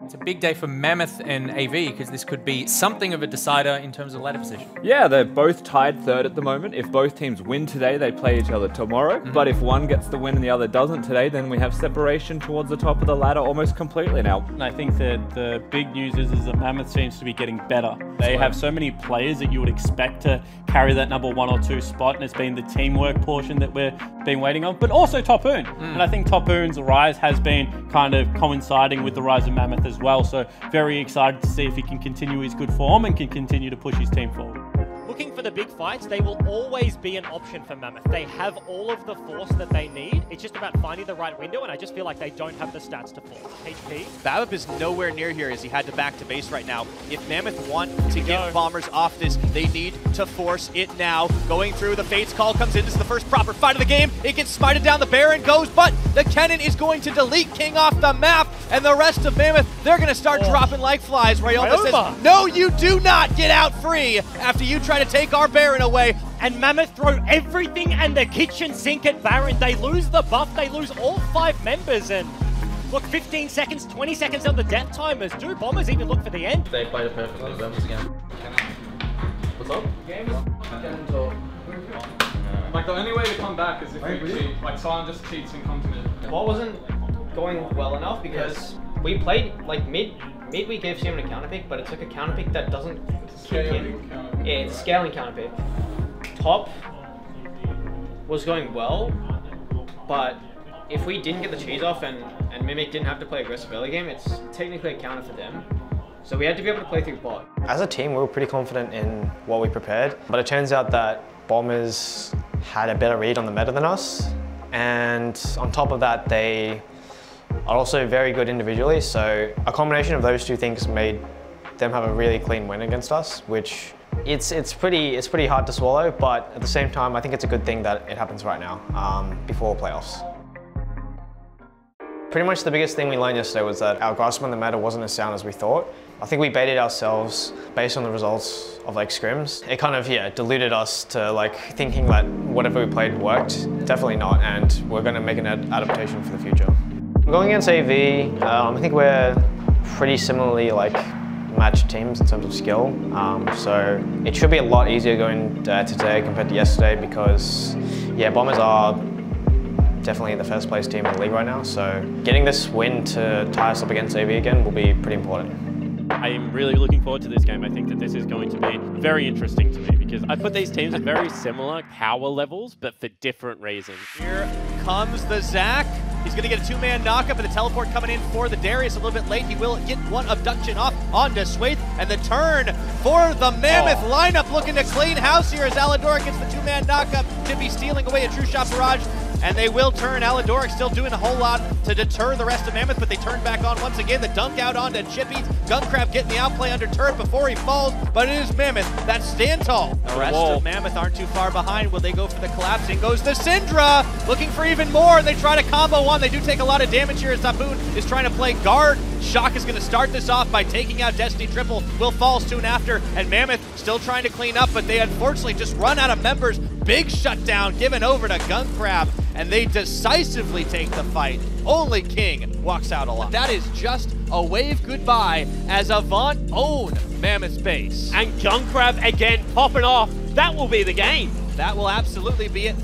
It's a big day for Mammoth and AV because this could be something of a decider in terms of ladder position. Yeah, they're both tied third at the moment. If both teams win today, they play each other tomorrow. But if one gets the win and the other doesn't today, then we have separation towards the top of the ladder almost completely now. And I think that the big news is that Mammoth seems to be getting better. They have so many players that you would expect to carry that number 1 or 2 spot, and it's been the teamwork portion that we've been waiting on, but also Topoon. And I think Topoon's rise has been kind of coinciding with the rise of Mammoth as well, so very excited to see if he can continue his good form and can continue to push his team forward. Looking for the big fights, they will always be an option for Mammoth. They have all of the force that they need. It's just about finding the right window, and I just feel like they don't have the stats to force. HP. Mammoth is nowhere near here as he had to back to base right now. If Mammoth want to get Bombers off this, they need to force it now. Going through, the Fates call comes in. This is the first proper fight of the game. It gets smited down, the Baron goes, but the Cannon is going to delete King off the map, and the rest of Mammoth, they're going to start dropping like flies. Ryoma says, no, you do not get out free after you try to take our Baron away. And Mammoth throw everything and the kitchen sink at Baron. They lose the buff, they lose all 5 members, and look, 15 seconds, 20 seconds on the death timers. Do Bombers even look for the end? They played it perfectly. Bombers again. What's up? Like, the only way to come back is if we cheat. Like, someone just cheats and comes mid. Ball wasn't going well enough because we played, like, mid we gave Simon a counter pick, but it's like a counter pick that doesn't kick in. Yeah, it's a scaling counter pick. Top was going well, but if we didn't get the cheese off and Mimic didn't have to play aggressive early game, it's technically a counter for them. So we had to be able to play through bot. As a team, we were pretty confident in what we prepared, but it turns out that Bombers had a better read on the meta than us, and on top of that, they are also very good individually, so a combination of those two things made them have a really clean win against us, which it's pretty hard to swallow, but at the same time, I think it's a good thing that it happens right now, before playoffs. Pretty much the biggest thing we learned yesterday was that our grasp on the meta wasn't as sound as we thought. I think we baited ourselves based on the results of like scrims. It kind of, yeah, deluded us to like thinking that whatever we played worked. Definitely not, and we're gonna make an adaptation for the future. Going against AV, I think we're pretty similarly like matched teams in terms of skill. So it should be a lot easier going today compared to yesterday because, yeah, Bombers are definitely the first place team in the league right now. So getting this win to tie us up against AV again will be pretty important. I am really looking forward to this game. I think that this is going to be very interesting to me because I put these teams at very similar power levels, but for different reasons. Here comes the Zach. He's going to get a 2-man knockup, and the teleport coming in for the Darius a little bit late. He will get one abduction off onto Swaith, and the turn for the Mammoth lineup looking to clean house here as Aladoric gets the 2-man knockup to be stealing away a True Shot Barrage. And they will turn. Aladoric still doing a whole lot to deter the rest of Mammoth, but they turn back on once again. The dunk out onto Chippy. Gunkrab getting the outplay under turret before he falls, but it is Mammoth that stand tall. The rest of Mammoth aren't too far behind. Will they go for the collapse? In goes the Syndra, looking for even more, and they try to combo one. They do take a lot of damage here as Tapoon is trying to play guard. Shock is going to start this off by taking out Destiny Triple. Will fall soon after, and Mammoth still trying to clean up, but they unfortunately just run out of members. Big shutdown given over to Gunkrab, and they decisively take the fight. Only King walks out alive. That is just a wave goodbye as Avant own Mammoth's base. And Gunkrab again popping off. That will be the game. That will absolutely be it.